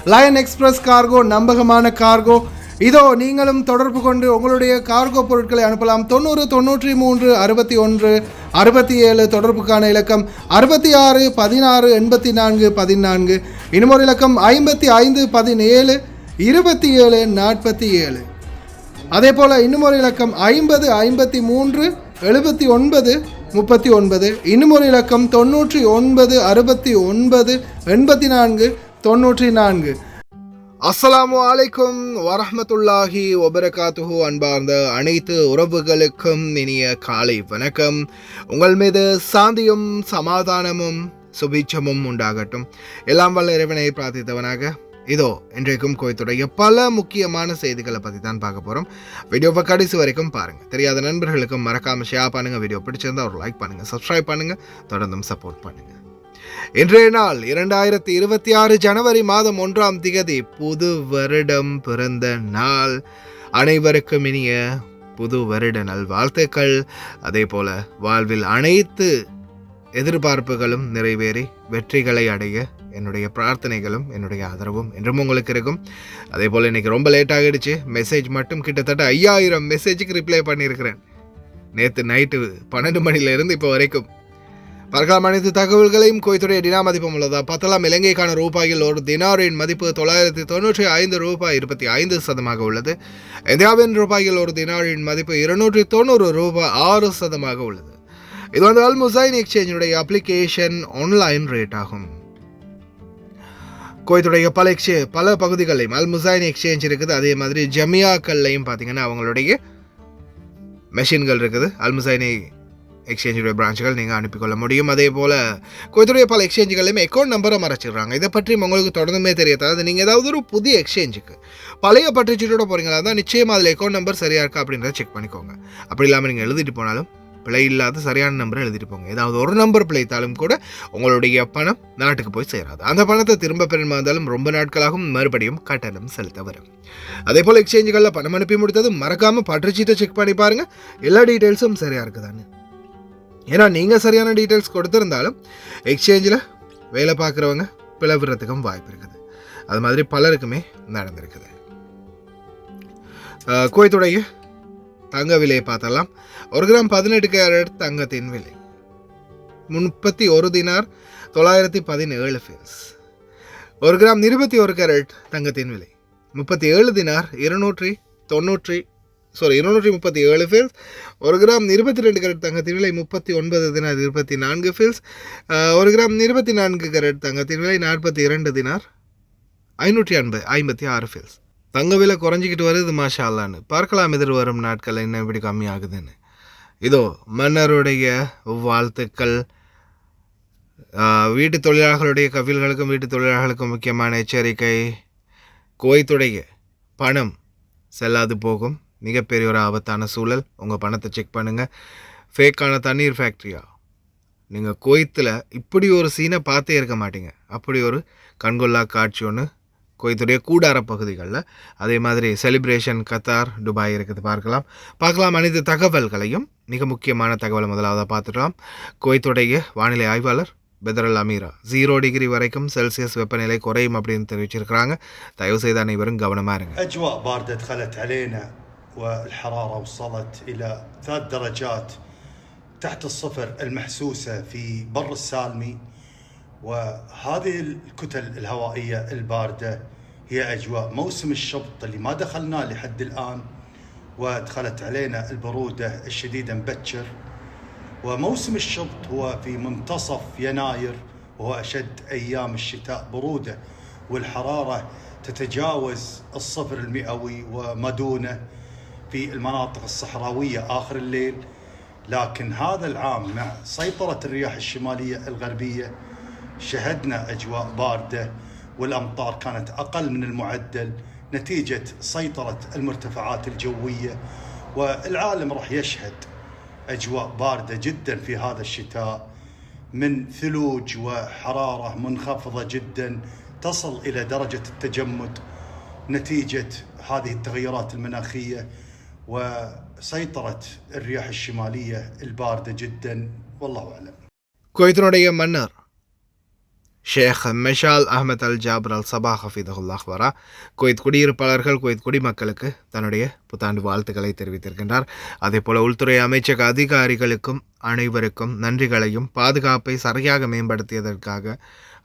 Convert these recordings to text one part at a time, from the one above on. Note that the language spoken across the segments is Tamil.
லயன் எக்ஸ்பிரஸ் கார்கோ நம்பகமான கார்கோ. இதோ நீங்களும் தொடர்பு கொண்டு உங்களுடைய கார்கோ பொருட்களை அனுப்பலாம். 90 93 61 67 தொடர்புக்கான இலக்கம் 66 16 84 14. இன்னொரு இலக்கம் 55 17 27 47. அதே போல் இன்னுமொரு இலக்கம் 50 53 79 39. இன்னுமொரு இலக்கம் 99 69 84 94. அஸ்ஸலாமு அலைக்கும் வரஹ்மத்துல்லாஹி வபரகாத்துஹு. அன்பார்ந்த அனைத்து உறவுகளுக்கும் இனிய காலை வணக்கம். உங்கள் மீது சாந்தியும் சமாதானமும் சுபீட்சமும் உண்டாகட்டும். எல்லாம் வல்ல இறைவனை பிரார்த்தித்தவனாக இதோ இன்றைக்கும் குவைத்துடைய பல முக்கியமான செய்திகளை பற்றி தான் பார்க்க போகிறோம். வீடியோவை கடைசி வரைக்கும் பாருங்கள். தெரியாத நண்பர்களுக்கும் மறக்காமல் ஷேர் பண்ணுங்கள். வீடியோ பிடிச்சிருந்தா ஒரு லைக் பண்ணுங்கள், சப்ஸ்கிரைப் பண்ணுங்கள், தொடர்ந்தும் சப்போர்ட் பண்ணுங்கள். இன்றைய நாள் 2026 ஜனவரி மாதம் 1ஆம் திகதி புது வருடம் பிறந்த நாள். அனைவருக்கும் இனிய புது வருட நல்வாழ்த்துக்கள். அதே போல வாழ்வில் அனைத்து எதிர்பார்ப்புகளும் நிறைவேறி வெற்றிகளை அடைய என்னுடைய பிரார்த்தனைகளும் என்னுடைய ஆதரவும் என்றும் உங்களுக்கு இருக்கும். அதே போல் இன்றைக்கி ரொம்ப லேட் ஆகிடுச்சு. மெசேஜ் மட்டும் கிட்டத்தட்ட 5000 மெசேஜுக்கு ரிப்ளை பண்ணியிருக்கிறேன். நேற்று நைட்டு 12 மணிலேருந்து இப்போ வரைக்கும். பார்க்கலாம் அனைத்து தகவல்களையும். குவைத்துடைய டினா மதிப்பும் உள்ளதா பார்த்தலாம். இலங்கைக்கான ரூபாயில் ஒரு தினாரின் மதிப்பு 995 ரூபாய் 25% உள்ளது. இந்தியாவின் ரூபாயில் ஒரு தினாரின் மதிப்பு 290 ரூபாய் 6% உள்ளது. இது வந்து அல் முசைன் எக்ஸ்சேஞ்சுடைய அப்ளிகேஷன் ஆன்லைன் ரேட் ஆகும். குவைத்துடைய பல பகுதிகளையும் அல் முசைன் எக்ஸ்சேஞ்ச் இருக்குது. அதே மாதிரி ஜமியாக்கள்லையும் பார்த்தீங்கன்னா அவங்களுடைய மெஷின்கள் இருக்குது. அல் முசைனை எக்ஸ்சேஞ்சுடைய பிரான்ச்சுகள் நீங்கள் அனுப்பிக்கொள்ள முடியும். அதே போல் குவைத்துடைய பல எக்ஸ்சேஞ்சுகளையும் அக்கௌண்ட் நம்பரை மறைச்சிடுறாங்க. இதை பற்றி உங்களுக்கு தொடர்ந்துமே தெரியாது. நீங்கள் ஏதாவது ஒரு புதிய எக்ஸ்சேஞ்சுக்கு பழைய பற்றுச்சீட்டோட போகிறீங்களா தான் நிச்சயமாக அதில் அக்கௌண்ட் நம்பர் சரியாக இருக்கா அப்படின்றத செக் பண்ணிக்கோங்க. அப்படி இல்லாமல் நீங்கள் எழுதிட்டு போனாலும் பிழை இல்லாத சரியான நம்பரை எழுதிட்டு போங்க. ஏதாவது ஒரு நம்பர் பிழைத்தாலும் கூட உங்களுடைய பணம் நாட்டுக்கு போய் சேராது. அந்த பணத்தை திரும்ப பெறுமா இருந்தாலும் ரொம்ப நாட்களாகவும் மறுபடியும் கட்டணம் செலுத்த வரும். அதே போல் எக்ஸ்சேஞ்சுகளில் பணம் அனுப்பி முடித்தது மறக்காமல் பற்றுச்சீட்டை செக் பண்ணி பாருங்கள் எல்லா டீட்டெயில்ஸும் சரியாக இருக்குதான்னு. ஏன்னா நீங்கள் சரியான டீட்டெயில்ஸ் கொடுத்துருந்தாலும் எக்ஸ்சேஞ்சில் வேலை பார்க்குறவங்க பிளவுறதுக்கும் வாய்ப்பு இருக்குது. அது மாதிரி பலருக்குமே நடந்திருக்குது. குவைத்துடைய தங்க விலையை பார்த்தலாம். 1 கிராம் 18 கேரட் தங்கத்தின் விலை 31 தினார் 917 ஃபில்ஸ். 1 கிராம் 21 கேரட் தங்கத்தின் விலை 37 தினார் 237 ஃபில்ஸ். 1 கிராம் 22 கேரட் தங்கத்தின் விலை 39 தினார் 24 ஃபில்ஸ். 1 கிராம் 24 கேரட் தங்கத்தின் விலை 42 தினார் 556 ஃபில்ஸ். தங்க விலை குறைஞ்சிக்கிட்டு வருது மாஷா அல்லான்னு. பார்க்கலாம் எதிர்வரும் நாட்கள் என்ன இப்படி கம்மியாகுதுன்னு. இதோ மன்னருடைய வாழ்த்துக்கள். வீட்டு தொழிலாளர்களுடைய கவில்களுக்கும் வீட்டு தொழிலாளர்களுக்கும் முக்கியமான எச்சரிக்கை. குவைத்துடைய பணம் செல்லாது போகும். மிகப்பெரிய ஒரு ஆபத்தான சூழல். உங்கள் பணத்தை செக் பண்ணுங்கள். ஃபேக்கான தண்ணீர் ஃபேக்ட்ரியா நீங்கள் குவைத்தில் இப்படி ஒரு சீனை பார்த்தே இருக்க மாட்டீங்க. அப்படி ஒரு கண்கொள்ளா காட்சி ஒன்று குவைத்துடைய கூடார பகுதிகளில். அதே மாதிரி செலிப்ரேஷன் கத்தார் துபாய் இருக்குது. பார்க்கலாம் அனைத்து தகவல்களையும். மிக முக்கியமான தகவலை முதலாவதாக பார்த்துக்கலாம். குவைத்துடைய வானிலை ஆய்வாளர் பெதரல் அமீரா 0 டிகிரி வரைக்கும் செல்சியஸ் வெப்பநிலை குறையும் அப்படின்னு தெரிவிச்சிருக்கிறாங்க. தயவு செய்து அனைவரும் கவனமாக இருங்க. أجواء باردة دخلت علينا والحرارة وصلت إلى 3 درجات تحت الصفر المحسوسة في بر السالمي. وهذه الكتل الهوائية الباردة هي أجواء موسم الشبط اللي ما دخلناه لحد الآن، ودخلت علينا البرودة الشديدة مبكر. وموسم الشبط هو في منتصف يناير وهو أشد أيام الشتاء برودة، والحرارة تتجاوز الصفر المئوي وما دونه في المناطق الصحراوية آخر الليل. لكن هذا العام مع سيطرة الرياح الشمالية الغربية شهدنا أجواء باردة، والأمطار كانت أقل من المعدل نتيجة سيطرة المرتفعات الجوية. والعالم راح يشهد أجواء باردة جدا في هذا الشتاء، من ثلوج وحرارة منخفضة جدا تصل إلى درجة التجمد نتيجة هذه التغيرات المناخية وسيطرة الرياح الشمالية الباردة جدا. والله أعلم. குவைத்தினுடைய மன்னர் ஷேக் மெஷால் அஹமத் அல் ஜாபர் அல் சபா ஹஃபீதுல்லாஹ் வரா குவைத் குடியிருப்பாளர்கள் குவைத் குடிமக்களுக்கு தன்னுடைய புத்தாண்டு வாழ்த்துக்களை தெரிவித்திருக்கின்றார். அதேபோல் உள்துறை அமைச்சக அதிகாரிகளுக்கும் அனைவருக்கும் நன்றிகளையும் பாதுகாப்பை சரியாக மேம்படுத்தியதற்காக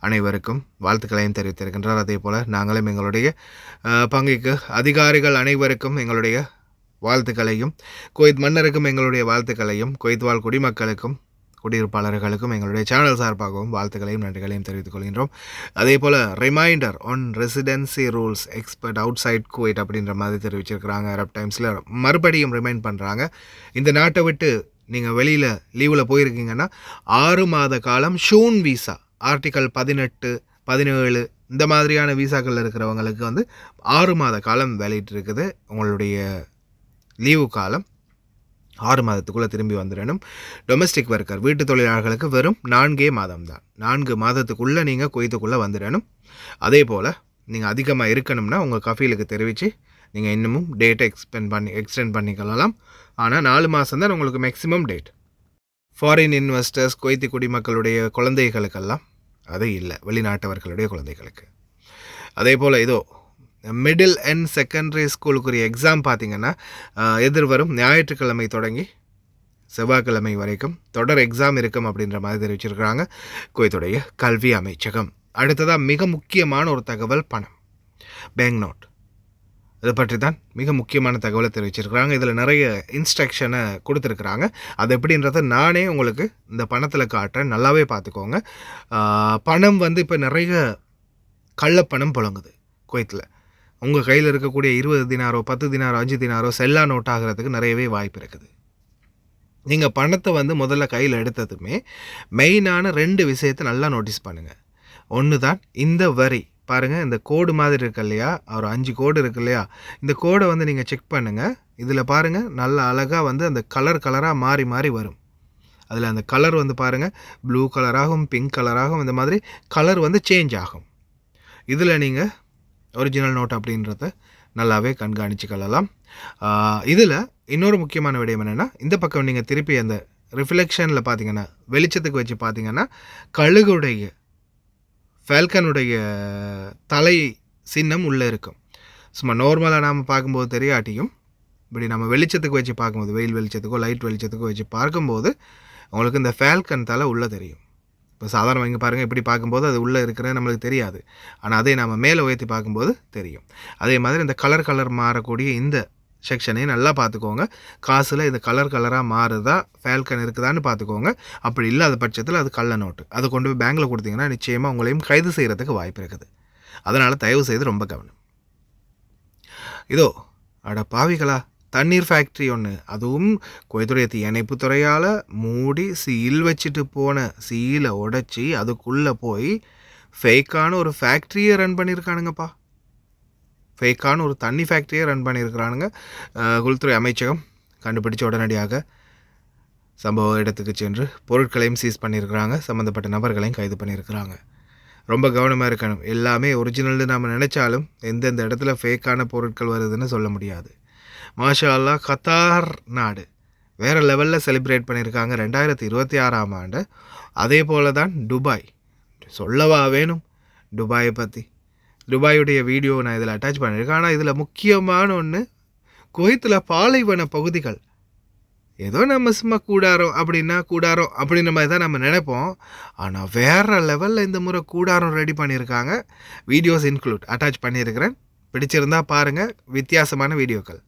அனைவருக்கும் வாழ்த்துக்களையும் தெரிவித்திருக்கின்றார். அதே போல் நாங்களும் எங்களுடைய பங்குக்கு அதிகாரிகள் அனைவருக்கும் எங்களுடைய வாழ்த்துக்களையும் குவைத் மன்னருக்கும் எங்களுடைய வாழ்த்துக்களையும் குவைத் வாழ் குடிமக்களுக்கும் குடியிருப்பாளர்களுக்கும் எங்களுடைய சேனல் சார்பாகவும் வாழ்த்துக்களையும் நன்றிகளையும் தெரிவித்துக் கொள்கின்றோம். அதே போல் reminder on residency rules expert outside Kuwait அப்படின்ற மாதிரி தெரிவிச்சிருக்கிறாங்க. அரப் டைம்ஸில் மறுபடியும் ரிமைண்ட் பண்ணுறாங்க, இந்த நாட்டை விட்டு நீங்கள் வெளியில் லீவில் போயிருக்கீங்கன்னா 6 மாத காலம் ஷூன் வீசா ஆர்டிக்கல் 18, 17 இந்த மாதிரியான வீசாக்கள் இருக்கிறவங்களுக்கு வந்து 6 மாத காலம் வேலிட்டு இருக்குது. உங்களுடைய லீவு காலம் 6 மாதத்துக்குள்ளே திரும்பி வந்துடணும். டொமஸ்டிக் ஒர்க்கர் வீட்டு தொழிலாளர்களுக்கு வெறும் 4 மாதம் தான். 4 மாதத்துக்குள்ளே நீங்கள் குவைத்துக்குள்ளே வந்துடணும். அதே போல் நீங்கள் அதிகமாக இருக்கணும்னா உங்கள் கஃபீலுக்கு தெரிவித்து நீங்கள் இன்னமும் டேட்டை எக்ஸ்டெண்ட் பண்ணிக்கலாம். ஆனால் 4 மாதம் தான் உங்களுக்கு maximum date. Foreign investors Kuwaiti குடிமக்களுடைய குழந்தைகளுக்கெல்லாம் அது இல்லை, வெளிநாட்டவர்களுடைய குழந்தைகளுக்கு. அதே போல் இதோ மிடில் அண்ட் செகண்டரி ஸ்கூலுக்குரிய எக்ஸாம் பார்த்திங்கன்னா எதிர்வரும் ஞாயிற்றுக்கிழமை தொடங்கி செவ்வாய்க்கிழமை வரைக்கும் தொடர் எக்ஸாம் இருக்கும் அப்படின்ற மாதிரி தெரிவிச்சிருக்கிறாங்க குவைத்துடைய கல்வி அமைச்சகம். அடுத்ததாக மிக முக்கியமான ஒரு தகவல் பணம், பேங்க் நோட். இதை பற்றி தான் மிக முக்கியமான தகவலை தெரிவிச்சிருக்கிறாங்க. இதில் நிறைய இன்ஸ்ட்ரக்ஷனை கொடுத்துருக்குறாங்க. அது எப்படின்றத நானே உங்களுக்கு இந்த பணத்தில் காட்டுறேன், நல்லாவே பார்த்துக்கோங்க. பணம் வந்து இப்போ நிறைய கள்ளப்பணம் புழங்குது குவைத்தில். உங்கள் கையில் இருக்கக்கூடிய 20 தினாரோ 10 தினாரோ 5 தினாரோ செல்லா நோட் ஆகிறதுக்கு நிறையவே வாய்ப்பு இருக்குது. நீங்கள் பணத்தை வந்து முதல்ல கையில் எடுத்ததுமே மெயினான 2 விஷயத்தை நல்லா நோட்டீஸ் பண்ணுங்கள். ஒன்று தான் இந்த வரி பாருங்கள், இந்த கோடு மாதிரி இருக்கு இல்லையா, ஒரு 5 கோடு இருக்கு இல்லையா, இந்த கோடை வந்து நீங்கள் செக் பண்ணுங்கள். இதில் பாருங்கள் நல்ல அழகாக வந்து அந்த கலராக மாறி மாறி வரும். அதில் அந்த கலர் வந்து பாருங்கள் ப்ளூ கலராகும், பிங்க் கலராகும், இந்த மாதிரி கலர் வந்து சேஞ்ச் ஆகும். இதில் நீங்கள் ஒரிஜினல் நோட் அப்படின்றத நல்லாவே கண்காணிச்சுக்கொள்ளலாம். இதில் இன்னொரு முக்கியமான விடயம் என்னென்னா, இந்த பக்கம் நீங்கள் திருப்பி அந்த ரிஃப்ளெக்ஷனில் பார்த்தீங்கன்னா, வெளிச்சத்துக்கு வச்சு பார்த்தீங்கன்னா, கழுகுடைய ஃபால்கனுடைய தலை சின்னம் உள்ளே இருக்கும். சும்மா நார்மலாக நாம் பார்க்கும்போது தெரியாட்டியும் இப்படி நம்ம வெளிச்சத்துக்கு வச்சு பார்க்கும்போது, வெயில் வெளிச்சத்துக்கோ லைட் வெளிச்சத்துக்கோ வச்சு பார்க்கும்போது உங்களுக்கு இந்த ஃபால்கன் தலை உள்ளே தெரியும். இப்போ சாதாரண இங்கே பாருங்கள், இப்படி பார்க்கும்போது அது உள்ளே இருக்கிறது நம்மளுக்கு தெரியாது. ஆனால் அதை நம்ம மேலே உயர்த்தி பார்க்கும்போது தெரியும். அதே மாதிரி இந்த கலர் மாறக்கூடிய இந்த செக்ஷனையும் நல்லா பார்த்துக்கோங்க. காசில் இது கலராக மாறுதா, ஃபால்கன் இருக்குதான்னு பார்த்துக்கோங்க. அப்படி இல்லாத பட்சத்தில் அது கள்ள நோட்டு. அதை கொண்டு போய் பேங்கில் கொடுத்தீங்கன்னா நிச்சயமாக உங்களையும் கைது செய்கிறதுக்கு வாய்ப்பு இருக்குது. அதனால் தயவு செய்து ரொம்ப கவனம். இதோ அட பாவிகளா, தண்ணீர் ஃபேக்ட்ரி ஒன்று, அதுவும் குவைத்துடைய தீயணைப்பு துறையால் மூடி சீல் வச்சுட்டு போன சீலை உடைச்சி அதுக்குள்ளே போய் ஃபேக்கான ஒரு ஃபேக்ட்ரியை ரன் பண்ணியிருக்கானுங்கப்பா. ஃபேக்கான ஒரு தண்ணி ஃபேக்ட்ரியை ரன் பண்ணியிருக்கிறானுங்க. உள்துறை அமைச்சகம் கண்டுபிடிச்ச உடனடியாக சம்பவ இடத்துக்கு சென்று பொருட்களையும் சீஸ் பண்ணியிருக்கிறாங்க. சம்மந்தப்பட்ட நபர்களையும் கைது பண்ணியிருக்கிறாங்க. ரொம்ப கவனமாக இருக்கணும். எல்லாமே ஒரிஜினல்னு நாம் நினச்சாலும் எந்தெந்த இடத்துல ஃபேக்கான பொருட்கள் வருதுன்னு சொல்ல முடியாது. மாஷா அல்லாஹ், கத்தார் நாடு வேறு லெவலில் செலிப்ரேட் பண்ணியிருக்காங்க 2026ஆம் ஆண்டு. அதே போல் தான் துபாய். சொல்லவா வேணும் துபாயை பற்றி. துபாயுடைய வீடியோ நான் இதில் அட்டாச் பண்ணியிருக்கேன். ஆனால் இதில் முக்கியமான ஒன்று, குவைத்தில் பாலைவன பகுதிகள். ஏதோ நம்ம சும்மா கூடாரம் அப்படின்ற மாதிரி தான் நம்ம நினைப்போம். ஆனால் வேறு லெவலில் இந்த முறை கூடாரம் ரெடி பண்ணியிருக்காங்க. வீடியோஸ் இன்க்ளூட் அட்டாச் பண்ணியிருக்கிறேன். பிடிச்சிருந்தா பாருங்கள், வித்தியாசமான வீடியோக்கள்.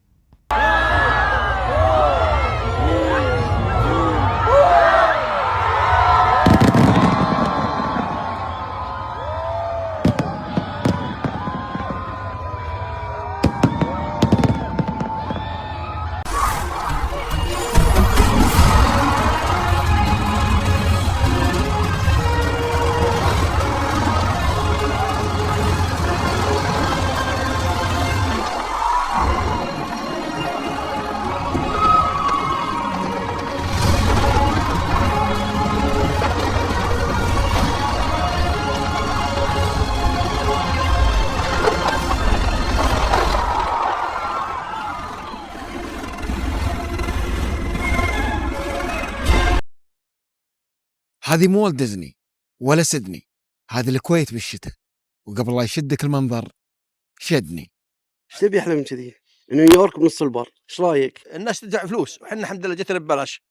هذه مو ديزني ولا سيدني، هذه الكويت بالشتاء، وقبل لا يشدك المنظر شدني. ايش تبي احلى من كذي؟ نيويورك بنص البر، ايش رايك؟ الناس تدفع فلوس وحنا الحمد لله جتنا ببلاش.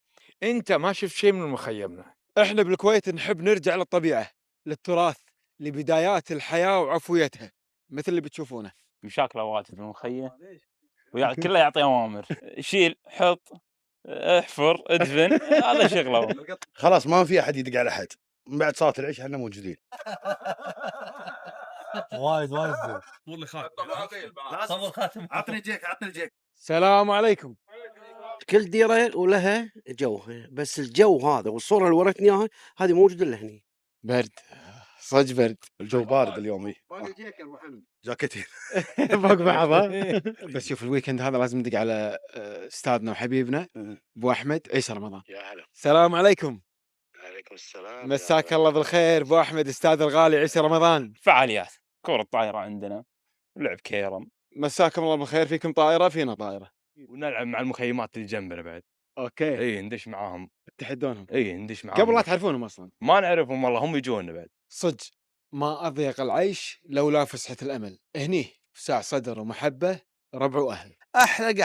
انت ما شفت شيء من مخيمنا. احنا بالكويت نحب نرجع للطبيعه، للتراث، لبدايات الحياه وعفويتها، مثل اللي بتشوفونه. مشاكل اوقات في المخيم كله يعطي اوامر، شيل، حط، احفر، ادفن، هذا شغله. خلاص ما في احد يدق على احد، من بعد صلاه العشاء احنا موجودين. وايد والله خاتم. صور خاتم. عطني الجيك. السلام عليكم. كل ديره ولها جوها، بس الجو هذا والصوره اللي وريتني اياها هذه موجوده الا هني. برد، صدق برد. الجو بارد اليوم. جاكيتين فوق بعض. بس شوف الويكند هذا لازم ندق على استاذنا وحبيبنا ابو احمد عيسى رمضان. يا هلا. السلام عليكم. عليكم السلام. مساك الله بالخير ابو احمد، استاذ الغالي عيسى رمضان. فعاليات كرة طايرة عندنا، ولعب كيرم، مساكم الله بالخير. فيكم طائره، فينا طائره، ونلعب مع المخيمات اللي جنبنا بعد. اوكي. اي ندش معاهم. تحدونهم ندش معاهم قبل لا تعرفونهم اصلا. ما نعرفهم والله، هم يجونا بعد. صدق ما أضيق العيش لولا فسحة الأمل. هني فساع صدر ومحبة، ربع وأهل. احلى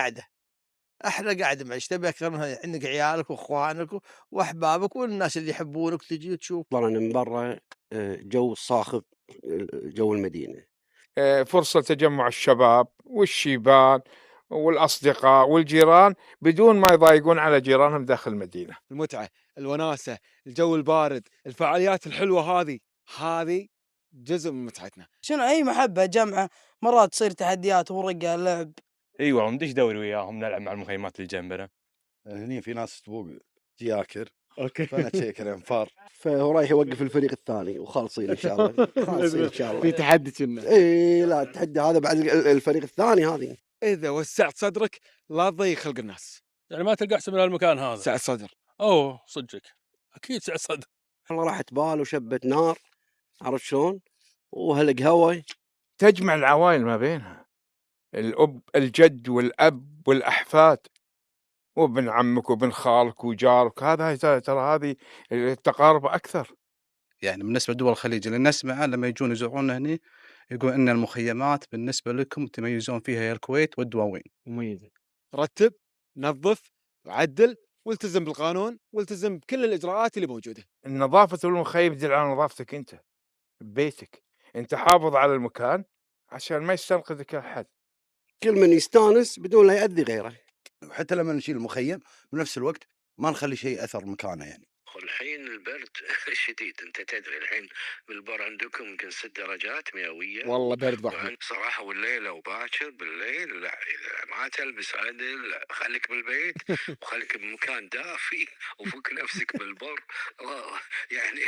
قاعده معيش تبي اكثر منها. عندك عيالك واخوانك واحبابك والناس اللي يحبونك تجي تشوف. طلعنا من برا جو صاخب، جو المدينه. فرصة تجمع الشباب والشيبان والأصدقاء والجيران بدون ما يضايقون على جيرانهم داخل المدينة. المتعة، الوناسة، الجو البارد، الفعاليات الحلوة هذه جزء من متعتنا. شنو أي محبة جمعة، مرات تصير تحديات ورقة لعب. اي والله ندش دوري وياهم، نلعب مع المخيمات اللي جنبنا. هني في ناس تبوق جياكر، اوكي. فانا تشيكر انفار. فهو رايح يوقف الفريق الثاني وخالصين ان شاء الله. خالصين ان شاء في الله. تحدي كنا. اي لا التحدي هذا بعد الفريق الثاني هذه. إذا وسعت صدرك لا تضيق خلق الناس. يعني ما تلقى احسن من المكان هذا. سعة صدر. اوه صدقك اكيد سعة صدر. والله راحت بال وشبت نار، عرفت شلون؟ وهلق هواي. تجمع العوائل ما بينها، الأب الجد والأب والأحفاد وابن عمك وابن خالك وجارك. هذا ترى هذه التقارب أكثر. يعني بالنسبة لدول الخليج اللي نسمعه لما يجون يزورون هنا يقول إن المخيمات بالنسبة لكم تميزون فيها يا الكويت والدواوين. مميزة. رتب، نظف، عدل، والتزم بالقانون، والتزم بكل الإجراءات اللي موجودة. النظافة المخيم تدل على نظافتك أنت ببيتك. أنت حافظ على المكان عشان ما يستنقذك أحد. كل من يستانس بدون لا يأذي غيره. وحتى لما نشيل المخيم بنفس الوقت ما نخلي شيء اثر مكانه يعني. الحين البرد شديد، انت تدري الحين بالبر عندكم يمكن 6 درجات مئويه. والله برد بحر صراحه، والليله وباكر بالليل لا، اذا ما تلبس عدل خليك بالبيت وخليك بمكان دافي وفك نفسك بالبر. يعني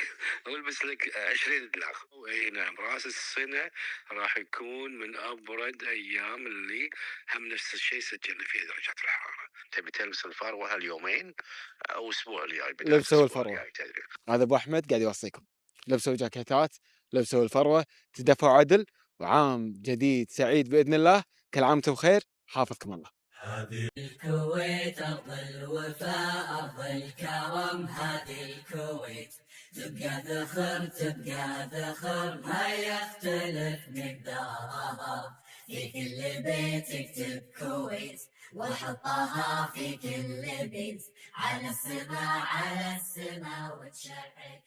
والبس لك 20 دلاغ. اي نعم، راس السنه راح يكون من ابرد ايام اللي هم نفس الشيء سجلنا فيه درجات الحراره. تبي تلبس الفروه هاليومين او اسبوع الجاي؟ لبسوا الفروه. هذا ابو احمد قاعد يوصيكم، لبسوا جاكيتات، لبسوا الفروه، تدفعوا عدل، وعام جديد سعيد باذن الله. كل عام وانتم بخير، حافظكم الله. هذه الكويت أرض الوفاء، أرض الكرم. هذه الكويت تبقى ذخر ما يختلف مقدارها. في كل بيت اكتب كويت وحطها في كل بيت، على السماء وتشعل